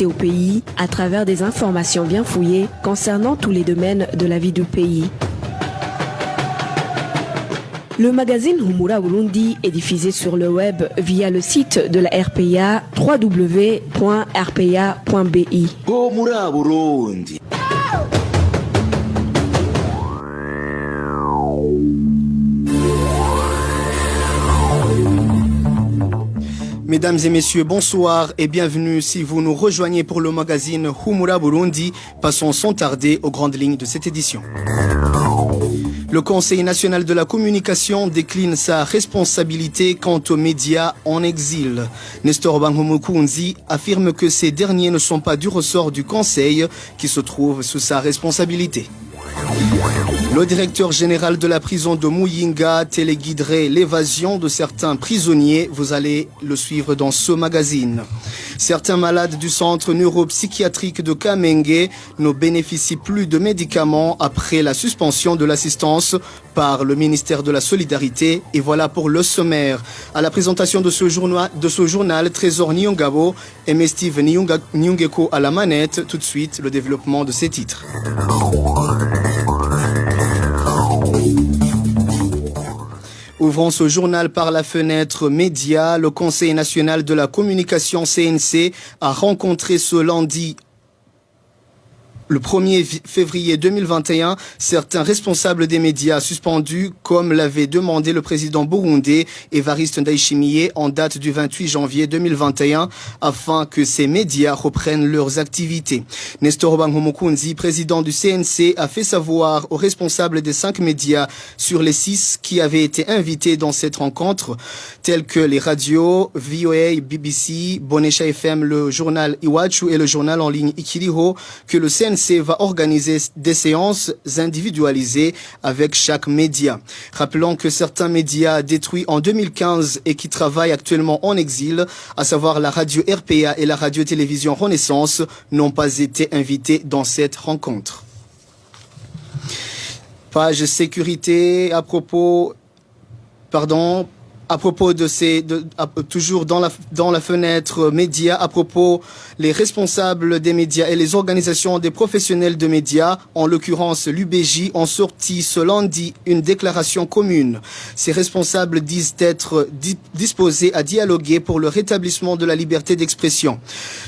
connecté au pays à travers des informations bien fouillées concernant tous les domaines de la vie du pays. Le magazine Humura Burundi est diffusé sur le web via le site de la RPA www.rpa.bi. Humura Burundi. Mesdames et messieurs, bonsoir et bienvenue si vous nous rejoignez pour le magazine Humura Burundi. Passons sans tarder aux grandes lignes de cette édition. Le Conseil national de la communication décline sa responsabilité quant aux médias en exil. Nestor Banhomokunzi affirme que ces derniers ne sont pas du ressort du Conseil qui se trouve sous sa responsabilité. Le directeur général de la prison de Muyinga téléguiderait l'évasion de certains prisonniers. Vous allez le suivre dans ce magazine. Certains malades du centre neuropsychiatrique de Kamenge ne bénéficient plus de médicaments après la suspension de l'assistance par le ministère de la Solidarité. Et voilà pour le sommaire. À la présentation de ce journal, Trésor Nyongabo et Steve Nyongeko à la manette. Tout de suite, le développement de ces titres. Ouvrons ce journal par la fenêtre média. Le Conseil national de la communication CNC a rencontré ce lundi, le 1er février 2021, certains responsables des médias suspendus, comme l'avait demandé le président burundais Evariste Ndayishimiye en date du 28 janvier 2021, afin que ces médias reprennent leurs activités. Nestor Banhomokunzi, président du CNC, a fait savoir aux responsables des 5 médias sur les 6 qui avaient été invités dans cette rencontre, tels que les radios VOA, BBC, Bonesha FM, le journal Iwachu et le journal en ligne Ikiriho, que le CNC va organiser des séances individualisées avec chaque média. Rappelons que certains médias détruits en 2015 et qui travaillent actuellement en exil, à savoir la radio RPA et la radio-télévision Renaissance, n'ont pas été invités dans cette rencontre. Page sécurité à propos de toujours dans la fenêtre médias, à propos les responsables des médias et les organisations des professionnels de médias, en l'occurrence l'UBJ, ont sorti ce lundi une déclaration commune. Ces responsables disent être disposés à dialoguer pour le rétablissement de la liberté d'expression.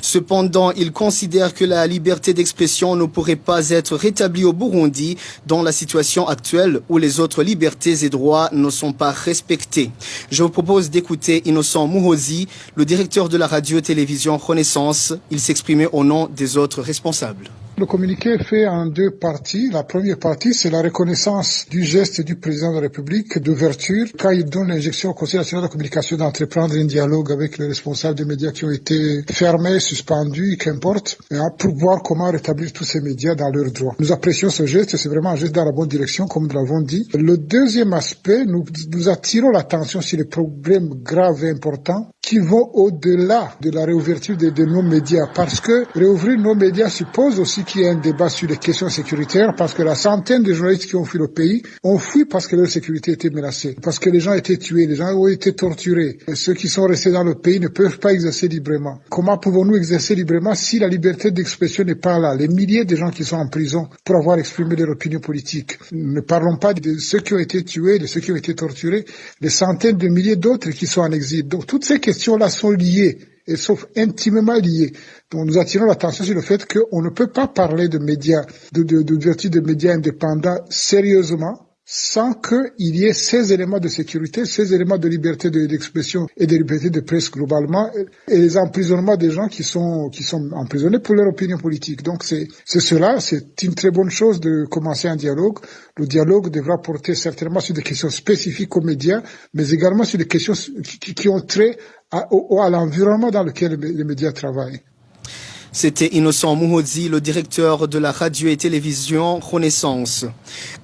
Cependant, ils considèrent que la liberté d'expression ne pourrait pas être rétablie au Burundi dans la situation actuelle où les autres libertés et droits ne sont pas respectés. Je vous propose d'écouter Innocent Muhozi, le directeur de la radio-télévision Renaissance. Il s'exprimait au nom des autres responsables. Le communiqué est fait en 2 parties. La première partie, c'est la reconnaissance du geste du président de la République d'ouverture quand il donne l'injection au Conseil national de la communication d'entreprendre un dialogue avec les responsables des médias qui ont été fermés, suspendus, qu'importe, pour voir comment rétablir tous ces médias dans leurs droits. Nous apprécions ce geste, c'est vraiment un geste dans la bonne direction, comme nous l'avons dit. Le deuxième aspect, nous attirons l'attention sur les problèmes graves et importants qui vont au-delà de la réouverture de nos médias, parce que réouvrir nos médias suppose aussi qu'il y ait un débat sur les questions sécuritaires, parce que la centaine de journalistes qui ont fui le pays ont fui parce que leur sécurité était menacée, parce que les gens étaient tués, les gens ont été torturés. Et ceux qui sont restés dans le pays ne peuvent pas exercer librement. Comment pouvons-nous exercer librement si la liberté d'expression n'est pas là? Les milliers de gens qui sont en prison pour avoir exprimé leur opinion politique. Ne parlons pas de ceux qui ont été tués, de ceux qui ont été torturés, les centaines de milliers d'autres qui sont en exil. Donc toutes ces questions-là sont liées. Et sont intimement liées. Donc nous attirons l'attention sur le fait qu'on ne peut pas parler de médias, d'ouverture de médias indépendants sérieusement sans qu'il y ait ces éléments de sécurité, ces éléments de liberté d'expression et de liberté de presse globalement, et les emprisonnements des gens qui sont emprisonnés pour leur opinion politique. Donc c'est une très bonne chose de commencer un dialogue. Le dialogue devra porter certainement sur des questions spécifiques aux médias, mais également sur des questions qui ont trait à l'environnement dans lequel les médias travaillent. C'était Innocent Muhozi, le directeur de la radio et télévision Renaissance.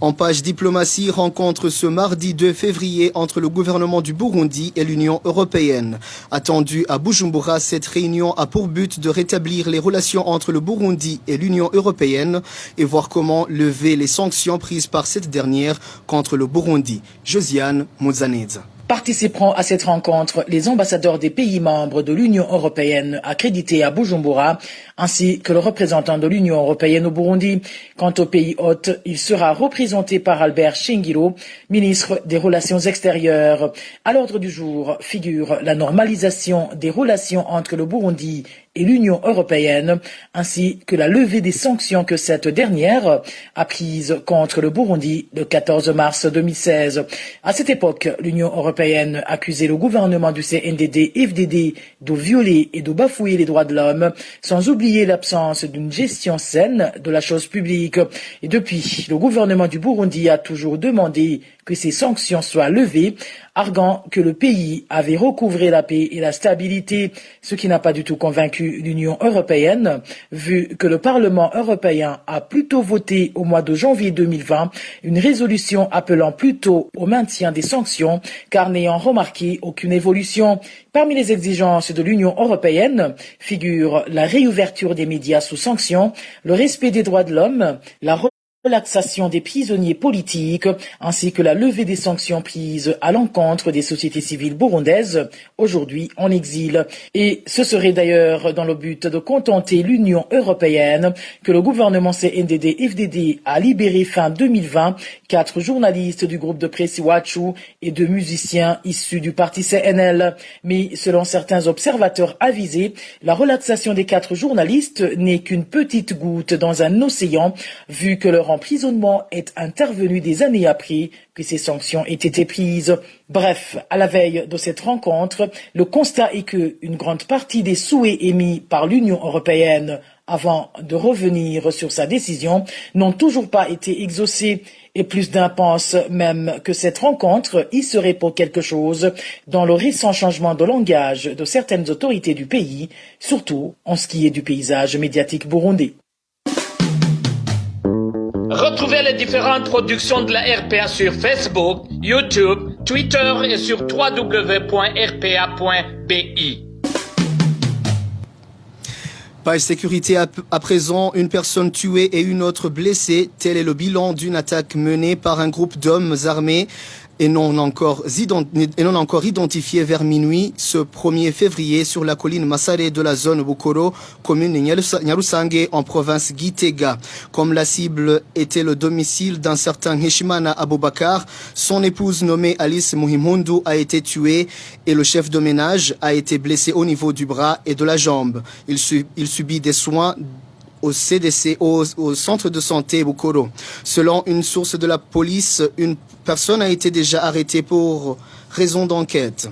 En page diplomatie, rencontre ce mardi 2 février entre le gouvernement du Burundi et l'Union européenne. Attendue à Bujumbura, cette réunion a pour but de rétablir les relations entre le Burundi et l'Union européenne et voir comment lever les sanctions prises par cette dernière contre le Burundi. Josiane Mouzanedza. Participeront à cette rencontre les ambassadeurs des pays membres de l'Union européenne accrédités à Bujumbura, ainsi que le représentant de l'Union européenne au Burundi. Quant au pays hôte, il sera représenté par Albert Shingiro, ministre des Relations extérieures. À l'ordre du jour figure la normalisation des relations entre le Burundi et l'Union européenne, ainsi que la levée des sanctions que cette dernière a prises contre le Burundi le 14 mars 2016. À cette époque, l'Union européenne accusait le gouvernement du CNDD-FDD de violer et de bafouer les droits de l'homme, sans oublier l'absence d'une gestion saine de la chose publique. Et depuis, le gouvernement du Burundi a toujours demandé que ces sanctions soient levées, arguant que le pays avait recouvré la paix et la stabilité, ce qui n'a pas du tout convaincu l'Union européenne, vu que le Parlement européen a plutôt voté au mois de janvier 2020 une résolution appelant plutôt au maintien des sanctions, car n'ayant remarqué aucune évolution. Parmi les exigences de l'Union européenne figurent la réouverture des médias sous sanction, le respect des droits de l'homme, la relaxation des prisonniers politiques, ainsi que la levée des sanctions prises à l'encontre des sociétés civiles burundaises, aujourd'hui en exil. Et ce serait d'ailleurs dans le but de contenter l'Union européenne que le gouvernement CNDD-FDD a libéré fin 2020 4 journalistes du groupe de presse Iwachu et 2 musiciens issus du parti CNL. Mais selon certains observateurs avisés, la relaxation des 4 journalistes n'est qu'une petite goutte dans un océan, vu que leur emprisonnement est intervenu des années après que ces sanctions aient été prises. Bref, à la veille de cette rencontre, le constat est que une grande partie des souhaits émis par l'Union européenne avant de revenir sur sa décision n'ont toujours pas été exaucés. Et plus d'un pense même que cette rencontre y serait pour quelque chose dans le récent changement de langage de certaines autorités du pays, surtout en ce qui est du paysage médiatique burundais. Retrouvez les différentes productions de la RPA sur Facebook, YouTube, Twitter et sur www.rpa.bi. Page sécurité à présent, une personne tuée et une autre blessée. Tel est le bilan d'une attaque menée par un groupe d'hommes armés et non encore identifiés vers minuit ce 1er février sur la colline Massare de la zone Bukoro, commune Nyarusange en province Gitega. Comme la cible était le domicile d'un certain Heshimana Aboubakar, son épouse nommée Alice Muhimundu a été tuée et le chef de ménage a été blessé au niveau du bras et de la jambe. Il subit des soins au CDC, au centre de santé Bukoro. Selon une source de la police, une personne a été déjà arrêtée pour raison d'enquête.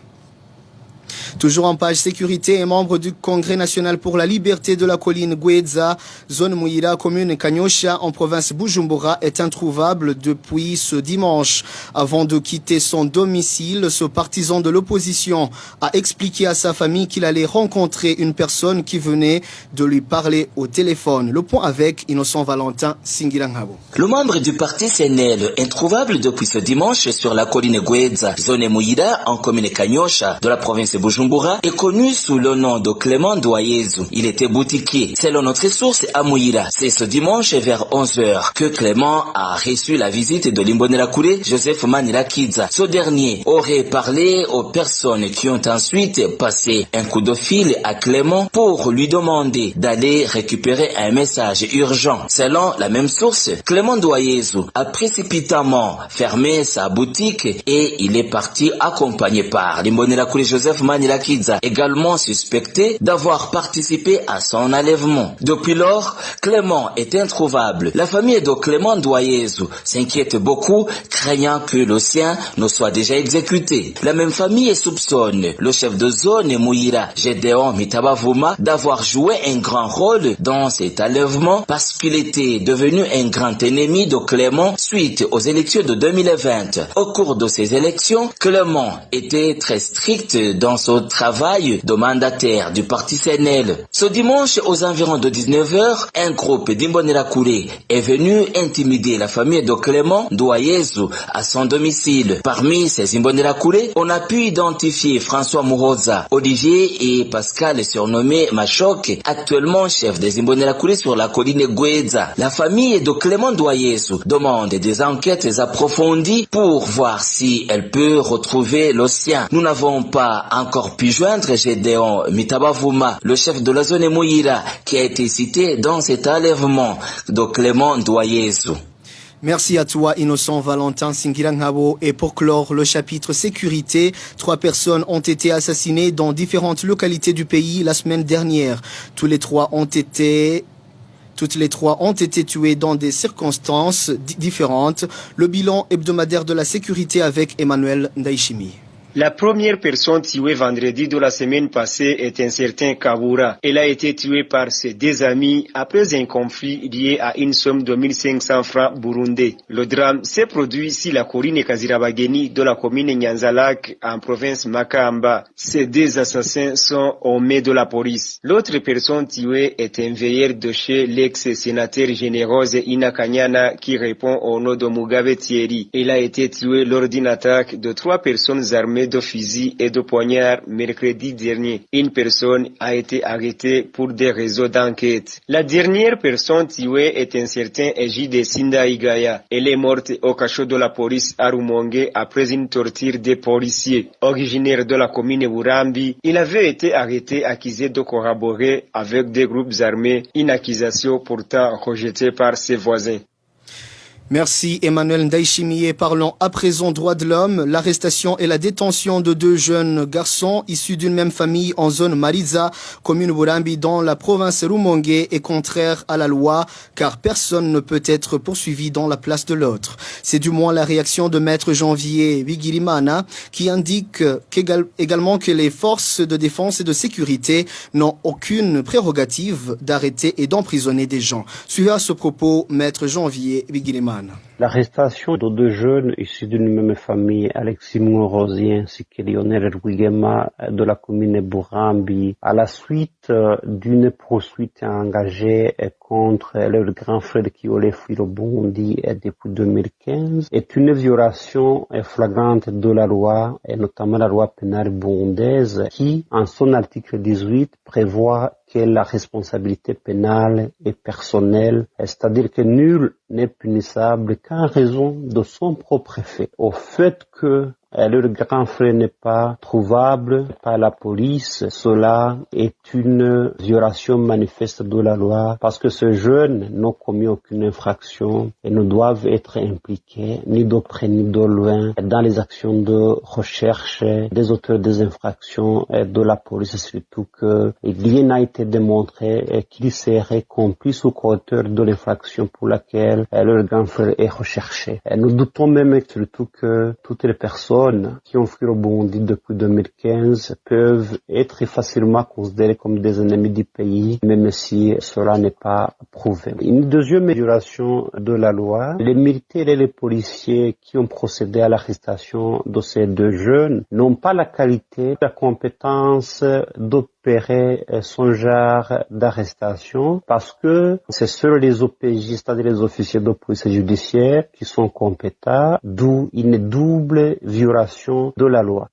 Toujours en page sécurité, un membre du Congrès national pour la liberté de la colline Gweza, zone Mouira, commune Kanyosha, en province Bujumbura, est introuvable depuis ce dimanche. Avant de quitter son domicile, ce partisan de l'opposition a expliqué à sa famille qu'il allait rencontrer une personne qui venait de lui parler au téléphone. Le point avec Innocent Valentin Singirangabo. Le membre du parti CNL, introuvable depuis ce dimanche sur la colline Gweza, zone Mouira, en commune Kanyosha, de la province Bujumbura, est connu sous le nom de Clément Douayezu. Il était boutiquier. Selon notre source à Mouira, c'est ce dimanche vers 11h que Clément a reçu la visite de l'Imbonerakure Joseph Manirakiza. Ce dernier aurait parlé aux personnes qui ont ensuite passé un coup de fil à Clément pour lui demander d'aller récupérer un message urgent. Selon la même source, Clément Douayezu a précipitamment fermé sa boutique et il est parti accompagné par l'Imbonerakure Joseph Manirakiza, également suspecté d'avoir participé à son enlèvement. Depuis lors, Clément est introuvable. La famille de Clément Douayezu s'inquiète beaucoup, craignant que le sien ne soit déjà exécuté. La même famille soupçonne le chef de zone Mouira, Gédéon Mitabavuma, d'avoir joué un grand rôle dans cet enlèvement parce qu'il était devenu un grand ennemi de Clément suite aux élections de 2020. Au cours de ces élections, Clément était très strict dans nuisance au travail de mandataires du parti CNL. Ce dimanche, aux environs de 19h, un groupe d'Imbonerakure est venu intimider la famille de Clément Ndoyezu à son domicile. Parmi ces Imbonerakure, on a pu identifier François Muhoza, Olivier et Pascal surnommé Machoc, actuellement chef des Imbonerakure sur la colline Gweza. La famille de Clément Ndoyezu demande des enquêtes approfondies pour voir si elle peut retrouver le sien. Nous n'avons pas encore pu joindre Gédéon Mitabavuma, le chef de la zone Mouyira, qui a été cité dans cet enlèvement de Clément Ndoyezu. Merci à toi, Innocent Valentin Singirangabo. Et pour clore le chapitre sécurité, 3 personnes ont été assassinées dans différentes localités du pays la semaine dernière. Toutes les trois ont été tuées dans des circonstances différentes. Le bilan hebdomadaire de la sécurité avec Emmanuel Ndaishimi. La première personne tuée vendredi de la semaine passée est un certain Kabura. Elle a été tuée par ses 2 amis après un conflit lié à une somme de 1500 francs burundais. Le drame s'est produit sur la colline Kazirabageni de la commune Nyanzalak en province Makamba. Ces 2 assassins sont aux mains de la police. L'autre personne tuée est un veilleur de chez l'ex-sénateur Générose Ina Kanyana qui répond au nom de Mugabe Thierry. Il a été tué lors d'une attaque de 3 personnes armées de fusils et de poignards mercredi dernier. Une personne a été arrêtée pour des réseaux d'enquête. La dernière personne tuée est un certain Ejide Sinda Igaya. Elle est morte au cachot de la police à Rumongue après une torture des policiers. Originaire de la commune Burambi, il avait été arrêté accusé de collaborer avec des groupes armés, une accusation pourtant rejetée par ses voisins. Merci Emmanuel Ndaishimiye. Parlons à présent droits de l'homme. L'arrestation et la détention de 2 jeunes garçons issus d'une même famille en zone Mariza, commune Burambi dans la province Rumongue est contraire à la loi car personne ne peut être poursuivi dans la place de l'autre. C'est du moins la réaction de Maître Janvier Bigirimana qui indique également que les forces de défense et de sécurité n'ont aucune prérogative d'arrêter et d'emprisonner des gens. Suivez à ce propos Maître Janvier Bigirimana. L'arrestation de 2 jeunes issus d'une même famille, Alexis Mourosien ainsi que Lionel Rwigema de la commune Burambi, à la suite d'une poursuite engagée contre leur grand frère qui aurait fui le Burundi depuis 2015, est une violation flagrante de la loi, et notamment la loi pénale burundaise, qui, en son article 18, prévoit que la responsabilité pénale est personnelle, c'est-à-dire que nul n'est punissable qu'en raison de son propre fait. Au fait que leur grand frère n'est pas trouvable par la police, cela est une violation manifeste de la loi parce que ces jeunes n'ont commis aucune infraction et ne doivent être impliqués ni de près ni de loin dans les actions de recherche des auteurs des infractions de la police, surtout que rien n'a été démontré qu'ils seraient complices ou co-auteurs de l'infraction pour laquelle leur grand frère est recherché. Nous doutons même surtout que toutes les personnes qui ont fui le Burundi depuis 2015 peuvent être facilement considérés comme des ennemis du pays, même si cela n'est pas prouvé. Une deuxième violation de la loi, les militaires et les policiers qui ont procédé à l'arrestation de ces 2 jeunes n'ont pas la qualité, la compétence d'opérer son genre d'arrestation parce que c'est seuls les OPJ, c'est-à-dire les officiers de police judiciaire, qui sont compétents, d'où une double violation de la loi.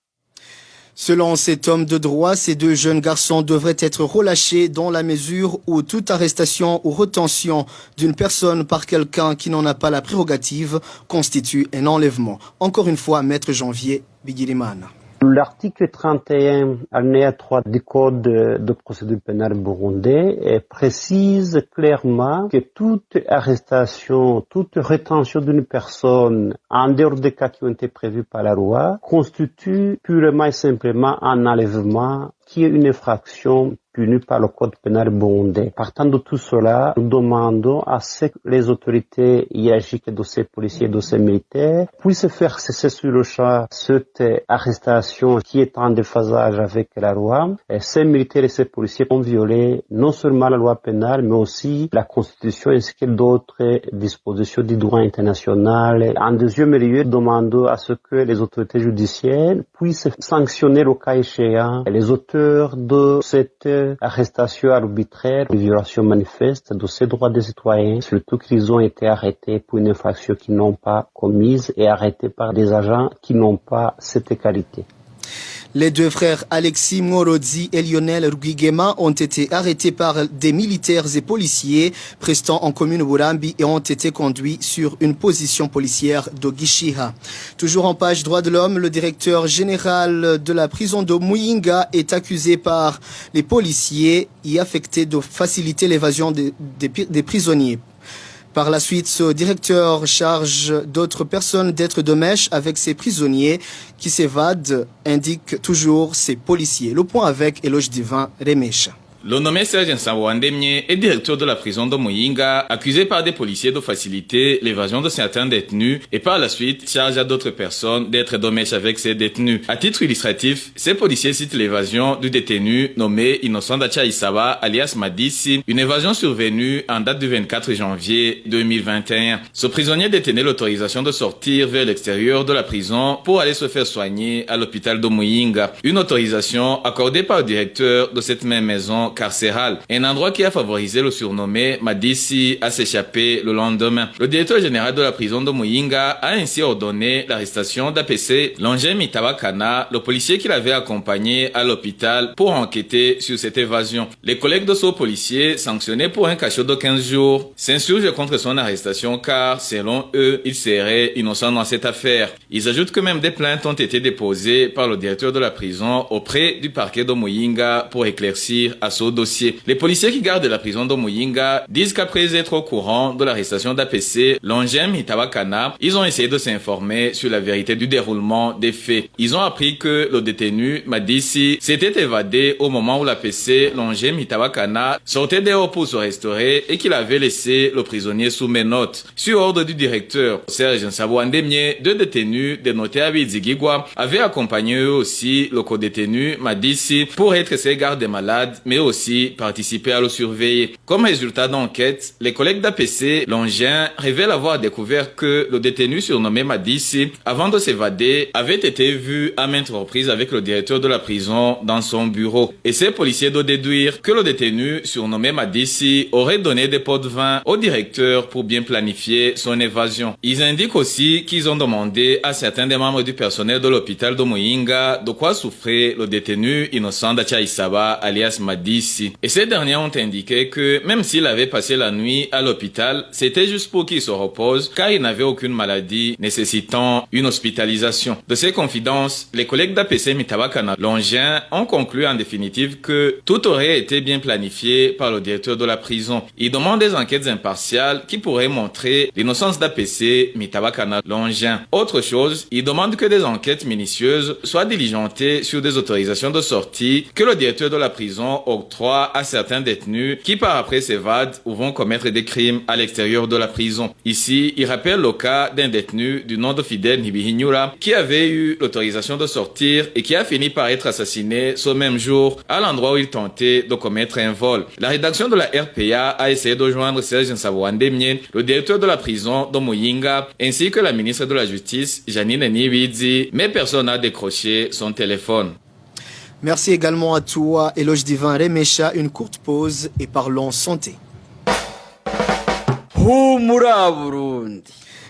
Selon cet homme de droit, ces 2 jeunes garçons devraient être relâchés dans la mesure où toute arrestation ou rétention d'une personne par quelqu'un qui n'en a pas la prérogative constitue un enlèvement. Encore une fois, Maître Janvier Bigirimana. L'article 31, alinéa 3 du Code de procédure pénale burundais précise clairement que toute arrestation, toute rétention d'une personne en dehors des cas qui ont été prévus par la loi constitue purement et simplement un enlèvement qui est une infraction punie par le code pénal burundais. Partant de tout cela, nous demandons à ce que les autorités hiérarchiques de ces policiers et de ces militaires puissent faire cesser sur le champ cette arrestation qui est en déphasage avec la loi. Et ces militaires et ces policiers ont violé non seulement la loi pénale, mais aussi la Constitution ainsi que d'autres dispositions du droit international. En deuxième lieu, nous demandons à ce que les autorités judiciaires puissent sanctionner le cas échéant les auteurs de cette arrestation arbitraire, de violation manifeste de ces droits des citoyens, surtout qu'ils ont été arrêtés pour une infraction qu'ils n'ont pas commise et arrêtés par des agents qui n'ont pas cette qualité. Les deux frères Alexis Mworodi et Lionel Rwigema ont été arrêtés par des militaires et policiers prestant en commune Burambi et ont été conduits sur une position policière de Gishiha. Toujours en page droits de l'homme, le directeur général de la prison de Muyinga est accusé par les policiers y affectés de faciliter l'évasion des prisonniers. Par la suite, ce directeur charge d'autres personnes d'être de mèche avec ces prisonniers qui s'évadent, indique toujours ces policiers. Le point avec Éloge Divin Remesha. Le nommé Serge Nsabwandemye est directeur de la prison de Muyinga, accusé par des policiers de faciliter l'évasion de certains détenus et par la suite charge à d'autres personnes d'être de mèche avec ces détenus. À titre illustratif, ces policiers citent l'évasion du détenu nommé Innocent Dacha Isaba alias Madissi, une évasion survenue en date du 24 janvier 2021. Ce prisonnier détenait l'autorisation de sortir vers l'extérieur de la prison pour aller se faire soigner à l'hôpital de Muyinga. Une autorisation accordée par le directeur de cette même maison carcérale, un endroit qui a favorisé le surnommé Madissi à s'échapper le lendemain. Le directeur général de la prison de Muyinga a ainsi ordonné l'arrestation d'APC Longem Itawakana, le policier qui l'avait accompagné à l'hôpital pour enquêter sur cette évasion. Les collègues de ce policier, sanctionnés pour un cachot de 15 jours, s'insurgent contre son arrestation car, selon eux, il serait innocent dans cette affaire. Ils ajoutent que même des plaintes ont été déposées par le directeur de la prison auprès du parquet de Muyinga pour éclaircir à ce dossier. Les policiers qui gardent la prison de Muyinga disent qu'après être au courant de l'arrestation d'APC Longem Itawakana, ils ont essayé de s'informer sur la vérité du déroulement des faits. Ils ont appris que le détenu Madissi s'était évadé au moment où l'APC Longem Itawakana sortait dehors pour se restaurer et qu'il avait laissé le prisonnier sous menottes. Sur ordre du directeur Serge Nsabwandemye, deux détenus dénotés à Bizigigwa avaient accompagné eux aussi le co-détenu Madissi pour être ses gardes-malades mais aussi participer à le surveiller. Comme résultat d'enquête, les collègues d'APC Longien révèlent avoir découvert que le détenu surnommé Madissi, avant de s'évader, avait été vu à maintes reprises avec le directeur de la prison dans son bureau. Et ces policiers de déduire que le détenu surnommé Madissi aurait donné des pots de vin au directeur pour bien planifier son évasion. Ils indiquent aussi qu'ils ont demandé à certains des membres du personnel de l'hôpital de Muyinga de quoi souffrait le détenu Innocent Dacha Isaba alias Madissi. Et ces derniers ont indiqué que même s'il avait passé la nuit à l'hôpital, c'était juste pour qu'il se repose car il n'avait aucune maladie nécessitant une hospitalisation. De ces confidences, les collègues d'APC Mitawakana Longien ont conclu en définitive que tout aurait été bien planifié par le directeur de la prison. Ils demandent des enquêtes impartiales qui pourraient montrer l'innocence d'APC Mitawakana Longien. Autre chose, ils demandent que des enquêtes minutieuses soient diligentées sur des autorisations de sortie que le directeur de la prison octroie à certains détenus qui par après s'évadent ou vont commettre des crimes à l'extérieur de la prison. Ici, il rappelle le cas d'un détenu du nom de Fidel Nibihinyura qui avait eu l'autorisation de sortir et qui a fini par être assassiné ce même jour à l'endroit où il tentait de commettre un vol. La rédaction de la RPA a essayé de joindre Serge Nsabwandemye, le directeur de la prison de Muyinga, ainsi que la ministre de la Justice, Janine Nibizi, mais personne n'a décroché son téléphone. Merci également à toi, Éloge Divin Remesha. Une courte pause et parlons santé.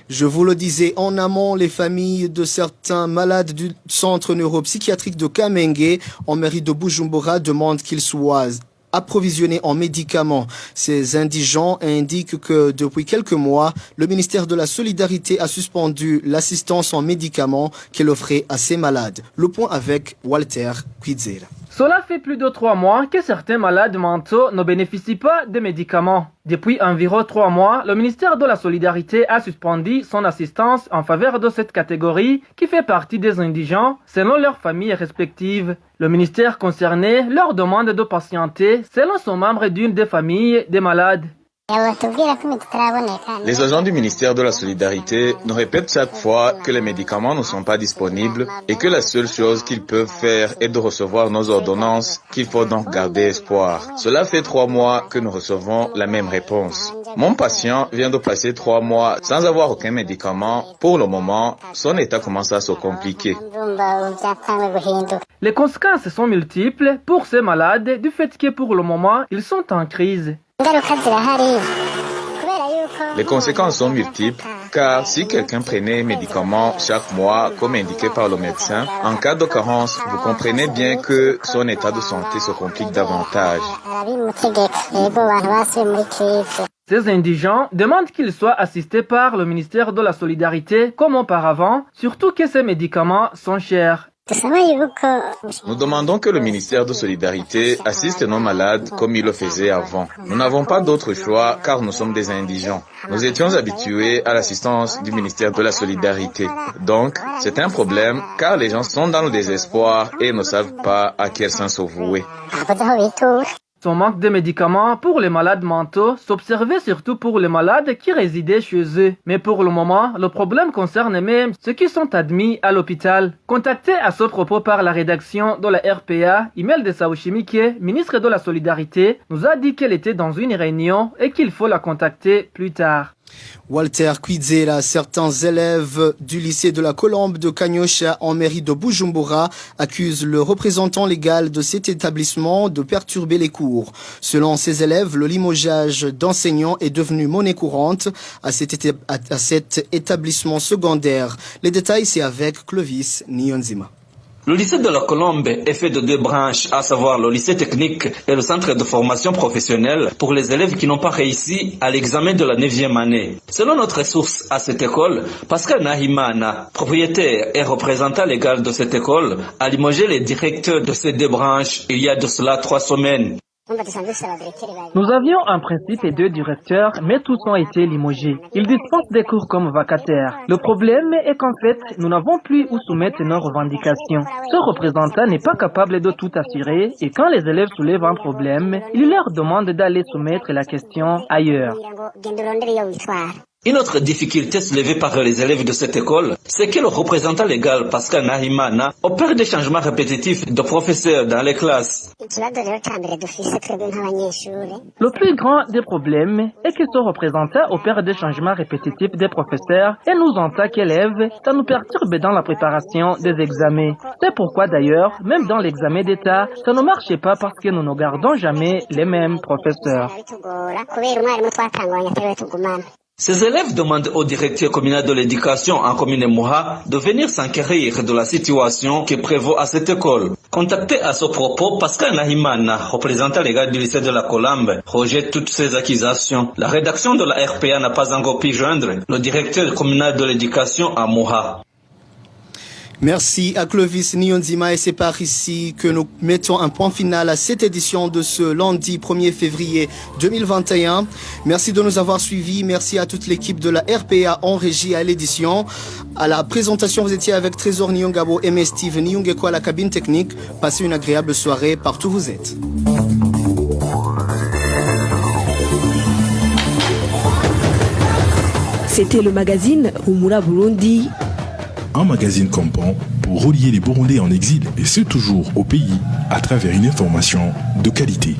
Je vous le disais en amont, les familles de certains malades du centre neuropsychiatrique de Kamenge en mairie de Bujumbura demandent qu'ils soient approvisionnés en médicaments. Ces indigents indiquent que depuis quelques mois, le ministère de la Solidarité a suspendu l'assistance en médicaments qu'elle offrait à ces malades. Le point avec Walter Quizera. Cela fait plus de 3 mois que certains malades mentaux ne bénéficient pas de médicaments. Depuis environ 3 mois, le ministère de la Solidarité a suspendu son assistance en faveur de cette catégorie qui fait partie des indigents selon leurs familles respectives. Le ministère concerné leur demande de patienter selon son membre d'une des familles des malades. Les agents du ministère de la Solidarité nous répètent chaque fois que les médicaments ne sont pas disponibles et que la seule chose qu'ils peuvent faire est de recevoir nos ordonnances, qu'il faut donc garder espoir. Cela fait 3 mois que nous recevons la même réponse. Mon patient vient de passer 3 mois sans avoir aucun médicament. Pour le moment, son état commence à se compliquer. Les conséquences sont multiples pour ces malades du fait que pour le moment, ils sont en crise. Les conséquences sont multiples, car si quelqu'un prenait un médicament chaque mois, comme indiqué par le médecin, en cas de carence, vous comprenez bien que son état de santé se complique davantage. Ces indigents demandent qu'ils soient assistés par le ministère de la Solidarité comme auparavant, surtout que ces médicaments sont chers. Nous demandons que le ministère de Solidarité assiste nos malades comme il le faisait avant. Nous n'avons pas d'autre choix car nous sommes des indigents. Nous étions habitués à l'assistance du ministère de la Solidarité. Donc, c'est un problème car les gens sont dans le désespoir et ne savent pas à quel sens se vouer. Son manque de médicaments pour les malades mentaux s'observait surtout pour les malades qui résidaient chez eux. Mais pour le moment, le problème concerne même ceux qui sont admis à l'hôpital. Contacté à ce propos par la rédaction de la RPA, Imelda Saouchimike, ministre de la Solidarité, nous a dit qu'elle était dans une réunion et qu'il faut la contacter plus tard. Walter Kwizera, certains élèves du lycée de la Colombe de Kanyosha en mairie de Bujumbura accusent le représentant légal de cet établissement de perturber les cours. Selon ces élèves, le limogeage d'enseignants est devenu monnaie courante à cet établissement secondaire. Les détails, c'est avec Clovis Nyonzima. Le lycée de la Colombe est fait de 2 branches, à savoir le lycée technique et le centre de formation professionnelle pour les élèves qui n'ont pas réussi à l'examen de la 9e année. Selon notre source à cette école, Pascal Nahimana, propriétaire et représentant légal de cette école, a limogé les directeurs de ces 2 branches il y a de cela 3 semaines. Nous avions en principe 2 directeurs, mais tous ont été limogés. Ils dispensent des cours comme vacataires. Le problème est qu'en fait, nous n'avons plus où soumettre nos revendications. Ce représentant n'est pas capable de tout assurer et quand les élèves soulèvent un problème, il leur demande d'aller soumettre la question ailleurs. Une autre difficulté soulevée par les élèves de cette école, c'est que le représentant légal Pascal Nahimana opère des changements répétitifs de professeurs dans les classes. Le plus grand des problèmes est que ce représentant opère des changements répétitifs des professeurs et nous, en tant qu'élèves, ça nous perturbe dans la préparation des examens. C'est pourquoi d'ailleurs, même dans l'examen d'État, ça ne marche pas parce que nous ne gardons jamais les mêmes professeurs. Ces élèves demandent au directeur communal de l'éducation en commune Moha de venir s'enquérir de la situation qui prévaut à cette école. Contacté à ce propos, Pascal Nahimana, représentant légal du lycée de la Colombe, rejette toutes ces accusations. La rédaction de la RPA n'a pas encore pu joindre le directeur communal de l'éducation à Moha. Merci à Clovis Nyonzima et c'est par ici que nous mettons un point final à cette édition de ce lundi 1er février 2021. Merci de nous avoir suivis. Merci à toute l'équipe de la RPA en régie à l'édition. À la présentation, vous étiez avec Trésor Nyongabo et Steve Nyongeko à la cabine technique. Passez une agréable soirée partout où vous êtes. C'était le magazine Humura Burundi. Un magazine comprend pour relier les Burundais en exil et ceux toujours au pays à travers une information de qualité.